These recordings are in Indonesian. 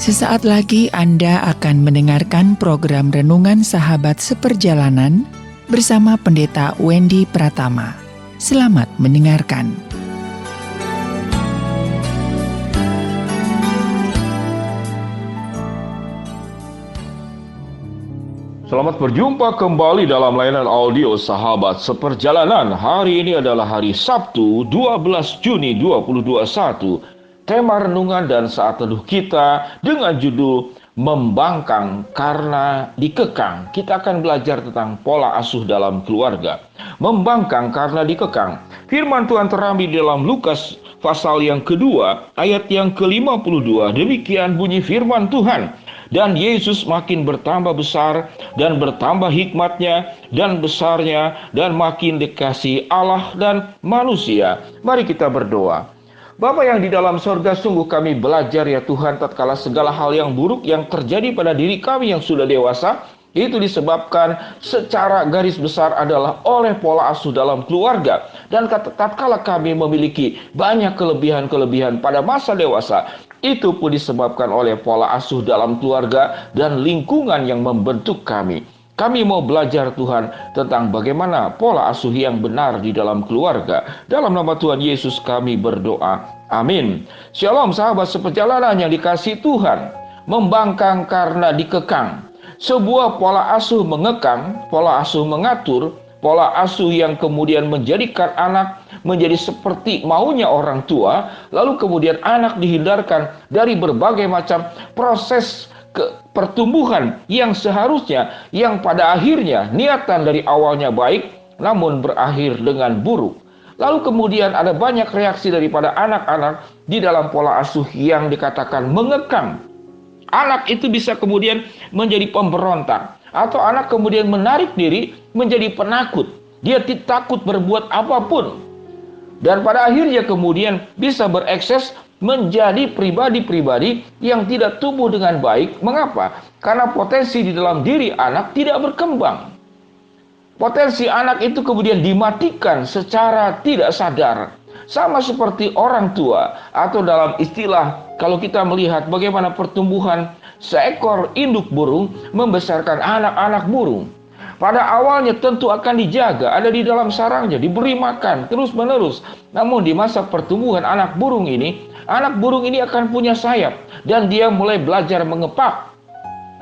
Sesaat lagi Anda akan mendengarkan program Renungan Sahabat Seperjalanan bersama Pendeta Wendy Pratama. Selamat mendengarkan. Selamat berjumpa kembali dalam layanan audio Sahabat Seperjalanan. Hari ini adalah hari Sabtu 12 Juni 2021. Tema renungan dan saat teduh kita dengan judul Membangkang karena dikekang. Kita akan belajar tentang pola asuh dalam keluarga. Membangkang karena dikekang. Firman Tuhan terambil dalam Lukas pasal yang kedua ayat yang ke-52. Demikian bunyi firman Tuhan. Dan Yesus makin bertambah besar dan bertambah hikmatnya dan besarnya dan makin dikasihi Allah dan manusia. Mari kita berdoa. Bapa yang di dalam sorga, sungguh kami belajar ya Tuhan, tatkala segala hal yang buruk yang terjadi pada diri kami yang sudah dewasa, itu disebabkan secara garis besar adalah oleh pola asuh dalam keluarga. Dan tatkala kami memiliki banyak kelebihan-kelebihan pada masa dewasa, itu pun disebabkan oleh pola asuh dalam keluarga dan lingkungan yang membentuk kami. Kami mau belajar Tuhan tentang bagaimana pola asuh yang benar di dalam keluarga. Dalam nama Tuhan Yesus kami berdoa. Amin. Shalom sahabat seperjalanan yang dikasihi Tuhan. Membangkang karena dikekang. Sebuah pola asuh mengekang, pola asuh mengatur, pola asuh yang kemudian menjadikan anak menjadi seperti maunya orang tua, lalu kemudian anak dihindarkan dari berbagai macam proses pertumbuhan yang seharusnya, yang pada akhirnya niatan dari awalnya baik, namun berakhir dengan buruk. Lalu kemudian ada banyak reaksi daripada anak-anak di dalam pola asuh yang dikatakan mengekang. Anak itu bisa kemudian menjadi pemberontak, atau anak kemudian menarik diri menjadi penakut. Dia takut berbuat apapun. Dan pada akhirnya kemudian bisa berekses menjadi pribadi-pribadi yang tidak tumbuh dengan baik. Mengapa? Karena potensi di dalam diri anak tidak berkembang. Potensi anak itu kemudian dimatikan secara tidak sadar. Sama seperti orang tua, atau dalam istilah kalau kita melihat bagaimana pertumbuhan seekor induk burung membesarkan anak-anak burung. Pada awalnya tentu akan dijaga, ada di dalam sarangnya, diberi makan terus-menerus. Namun di masa pertumbuhan anak burung ini akan punya sayap dan dia mulai belajar mengepak.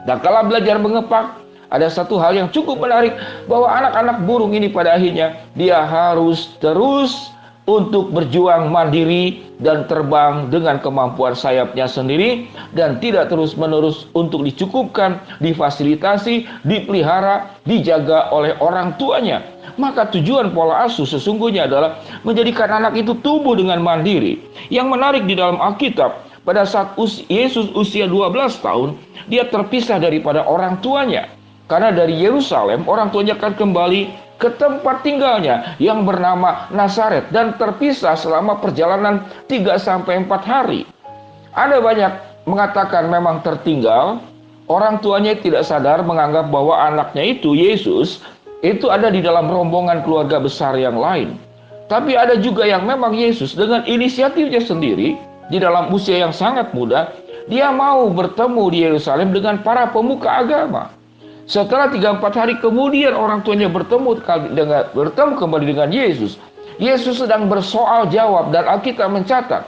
Dan kalau belajar mengepak, ada satu hal yang cukup menarik, bahwa anak-anak burung ini pada akhirnya dia harus terus untuk berjuang mandiri dan terbang dengan kemampuan sayapnya sendiri, dan tidak terus-menerus untuk dicukupkan, difasilitasi, dipelihara, dijaga oleh orang tuanya. Maka tujuan pola asuh sesungguhnya adalah menjadikan anak itu tumbuh dengan mandiri. Yang menarik di dalam Alkitab, pada saat Yesus usia 12 tahun, dia terpisah daripada orang tuanya. Karena dari Yerusalem, orang tuanya akan kembali ke tempat tinggalnya yang bernama Nazaret, dan terpisah selama perjalanan 3-4 hari. Ada banyak mengatakan memang tertinggal, orang tuanya tidak sadar menganggap bahwa anaknya itu, Yesus, itu ada di dalam rombongan keluarga besar yang lain. Tapi ada juga yang memang Yesus dengan inisiatifnya sendiri, di dalam usia yang sangat muda, dia mau bertemu di Yerusalem dengan para pemuka agama. Setelah 3-4 hari kemudian orang tuanya bertemu kembali dengan Yesus. Yesus sedang bersoal jawab, dan Alkitab mencatat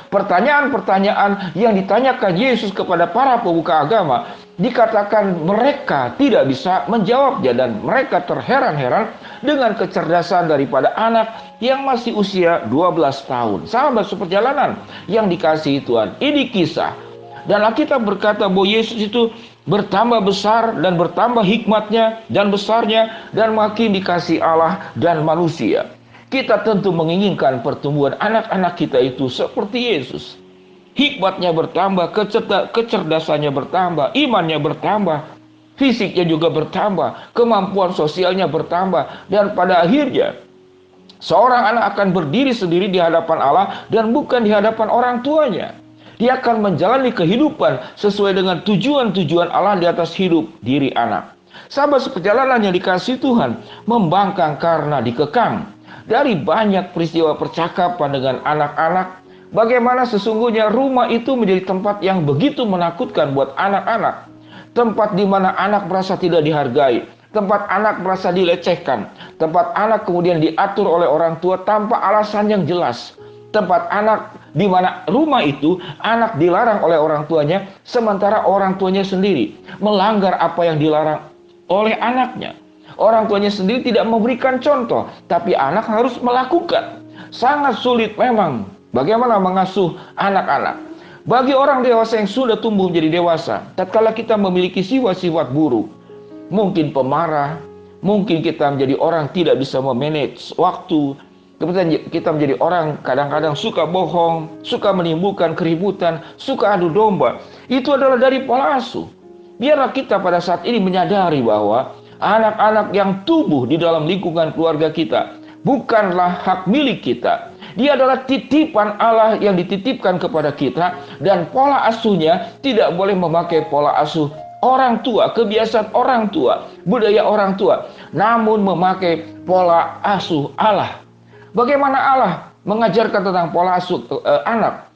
pertanyaan-pertanyaan yang ditanyakan Yesus kepada para pemuka agama. Dikatakan mereka tidak bisa menjawabnya, dan mereka terheran-heran dengan kecerdasan daripada anak yang masih usia 12 tahun. Sahabat seperjalanan yang dikasihi Tuhan, ini kisah. Dan Alkitab berkata bahwa Yesus itu bertambah besar dan bertambah hikmatnya dan besarnya dan makin dikasihi Allah dan manusia. Kita tentu menginginkan pertumbuhan anak-anak kita itu seperti Yesus. Hikmatnya bertambah, kecerdasannya bertambah, imannya bertambah, fisiknya juga bertambah, kemampuan sosialnya bertambah, dan pada akhirnya seorang anak akan berdiri sendiri di hadapan Allah dan bukan di hadapan orang tuanya. Dia akan menjalani kehidupan sesuai dengan tujuan-tujuan Allah di atas hidup diri anak. Sahabat seperjalanan yang dikasihi Tuhan, membangkang karena dikekang. Dari banyak peristiwa percakapan dengan anak-anak, Bagaimana sesungguhnya rumah itu menjadi tempat yang begitu menakutkan buat anak-anak. Tempat di mana anak merasa tidak dihargai, tempat anak merasa dilecehkan, tempat anak kemudian diatur oleh orang tua tanpa alasan yang jelas. Tempat anak di mana rumah itu anak dilarang oleh orang tuanya, sementara orang tuanya sendiri melanggar apa yang dilarang oleh anaknya. Orang tuanya sendiri tidak memberikan contoh, tapi anak harus melakukan. Sangat sulit memang bagaimana mengasuh anak-anak. Bagi orang dewasa yang sudah tumbuh menjadi dewasa, tatkala kita memiliki sifat-sifat buruk, mungkin pemarah, mungkin kita menjadi orang tidak bisa memanage waktu, kita menjadi orang kadang-kadang suka bohong, suka menimbulkan keributan, suka adu domba. Itu adalah dari pola asuh. Biarlah kita pada saat ini menyadari bahwa anak-anak yang tumbuh di dalam lingkungan keluarga kita bukanlah hak milik kita. Dia adalah titipan Allah yang dititipkan kepada kita, dan pola asuhnya tidak boleh memakai pola asuh orang tua, kebiasaan orang tua, budaya orang tua, namun memakai pola asuh Allah. Bagaimana Allah mengajarkan tentang pola asuh anak?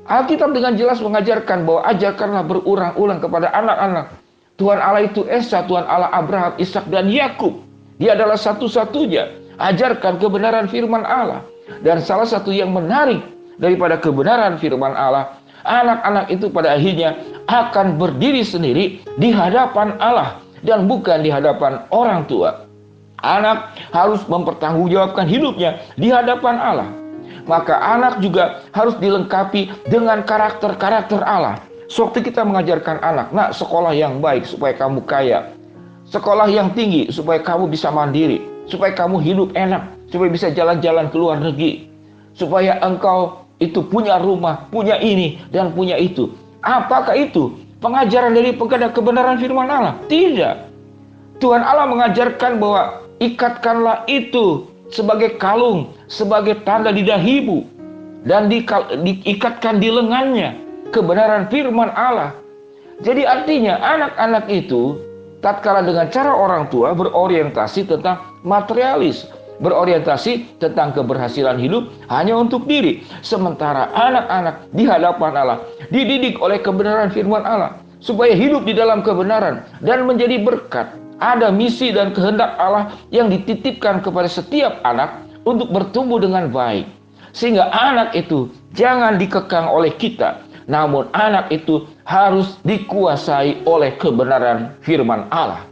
Alkitab dengan jelas mengajarkan bahwa ajarkanlah berulang-ulang kepada anak-anak. Tuhan Allah itu Esa, Tuhan Allah Abraham, Ishak dan Yakub. Dia adalah satu-satunya. Ajarkan kebenaran firman Allah. Dan salah satu yang menarik daripada kebenaran firman Allah, anak-anak itu pada akhirnya akan berdiri sendiri di hadapan Allah dan bukan di hadapan orang tua. Anak harus mempertanggungjawabkan hidupnya di hadapan Allah. Maka anak juga harus dilengkapi dengan karakter-karakter Allah. Sewaktu kita mengajarkan anak, nak, sekolah yang baik supaya kamu kaya, sekolah yang tinggi supaya kamu bisa mandiri, supaya kamu hidup enak, supaya bisa jalan-jalan ke luar negeri, supaya engkau itu punya rumah, punya ini dan punya itu. Apakah itu pengajaran dari kebenaran firman Allah? Tidak. Tuhan Allah mengajarkan bahwa ikatkanlah itu sebagai kalung, sebagai tanda di dahimu, dan diikatkan di lengannya kebenaran firman Allah. Jadi artinya anak-anak itu tatkala dengan cara orang tua berorientasi tentang materialis, berorientasi tentang keberhasilan hidup hanya untuk diri. Sementara anak-anak di hadapan Allah dididik oleh kebenaran firman Allah supaya hidup di dalam kebenaran dan menjadi berkat. Ada misi dan kehendak Allah yang dititipkan kepada setiap anak untuk bertumbuh dengan baik. Sehingga anak itu jangan dikekang oleh kita, namun anak itu harus dikuasai oleh kebenaran firman Allah.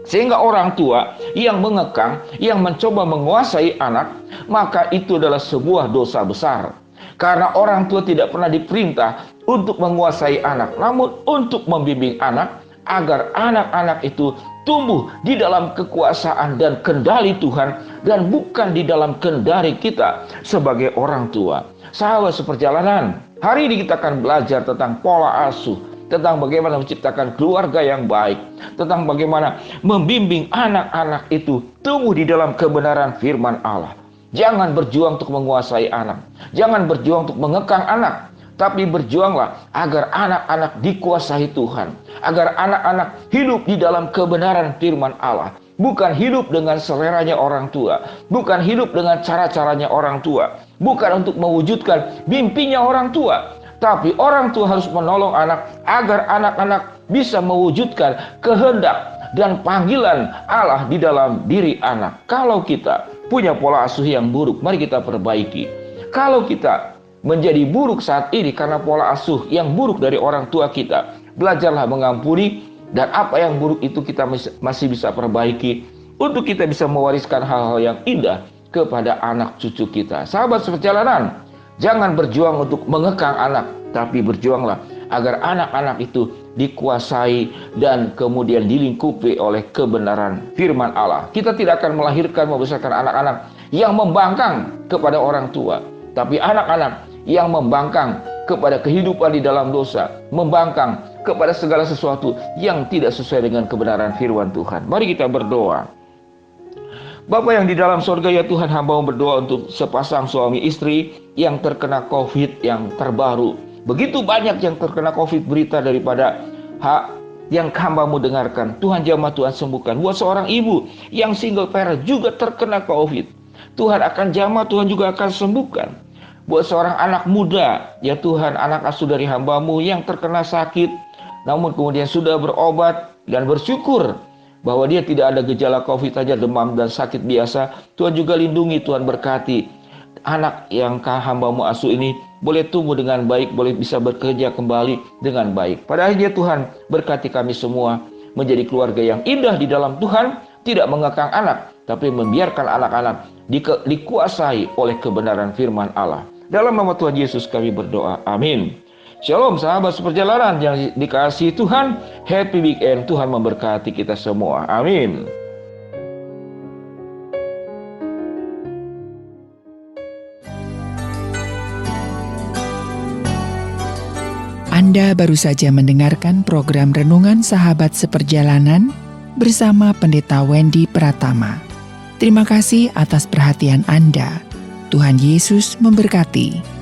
Sehingga orang tua yang mengekang, yang mencoba menguasai anak, maka itu adalah sebuah dosa besar. Karena orang tua tidak pernah diperintah untuk menguasai anak, namun untuk membimbing anak agar anak-anak itu tumbuh di dalam kekuasaan dan kendali Tuhan dan bukan di dalam kendali kita sebagai orang tua. Sahabat seperjalanan, hari ini kita akan belajar tentang pola asuh, tentang bagaimana menciptakan keluarga yang baik, tentang bagaimana membimbing anak-anak itu tumbuh di dalam kebenaran firman Allah. Jangan berjuang untuk menguasai anak, jangan berjuang untuk mengekang anak, tapi berjuanglah agar anak-anak dikuasai Tuhan, agar anak-anak hidup di dalam kebenaran firman Allah, bukan hidup dengan seleranya orang tua, bukan hidup dengan cara-caranya orang tua, bukan untuk mewujudkan mimpinya orang tua. Tapi orang tua harus menolong anak agar anak-anak bisa mewujudkan kehendak dan panggilan Allah di dalam diri anak. Kalau kita punya pola asuh yang buruk, mari kita perbaiki. Kalau kita menjadi buruk saat ini karena pola asuh yang buruk dari orang tua kita, belajarlah mengampuni, dan apa yang buruk itu kita masih bisa perbaiki untuk kita bisa mewariskan hal-hal yang indah kepada anak cucu kita. Sahabat seperjalanan, jangan berjuang untuk mengekang anak, tapi berjuanglah agar anak-anak itu dikuasai dan kemudian dilingkupi oleh kebenaran firman Allah. Kita tidak akan melahirkan membesarkan anak-anak yang membangkang kepada orang tua, tapi anak-anak yang membangkang kepada kehidupan di dalam dosa, membangkang kepada segala sesuatu yang tidak sesuai dengan kebenaran firman Tuhan. Mari kita berdoa. Bapa yang di dalam sorga, ya Tuhan, hamba berdoa untuk sepasang suami istri yang terkena COVID yang terbaru. Begitu banyak yang terkena COVID, berita daripada yang hamba-Mu dengarkan. Tuhan jamah, Tuhan sembuhkan. Buat seorang ibu yang single parent juga terkena COVID, Tuhan akan jamah, Tuhan juga akan sembuhkan. Buat seorang anak muda, ya Tuhan, anak asuh dari hamba-Mu yang terkena sakit, namun kemudian sudah berobat dan bersyukur bahwa dia tidak ada gejala COVID saja, demam dan sakit biasa. Tuhan juga lindungi, Tuhan berkati anak yang hamba-Mu asuh ini boleh tumbuh dengan baik, boleh bisa bekerja kembali dengan baik. Pada akhirnya Tuhan berkati kami semua menjadi keluarga yang indah di dalam Tuhan, tidak mengekang anak, tapi membiarkan anak-anak dikuasai oleh kebenaran firman Allah. Dalam nama Tuhan Yesus kami berdoa. Amin. Shalom sahabat seperjalanan yang dikasihi Tuhan. Happy weekend. Tuhan memberkati kita semua. Amin. Anda baru saja mendengarkan program Renungan Sahabat Seperjalanan bersama Pendeta Wendy Pratama. Terima kasih atas perhatian Anda. Tuhan Yesus memberkati.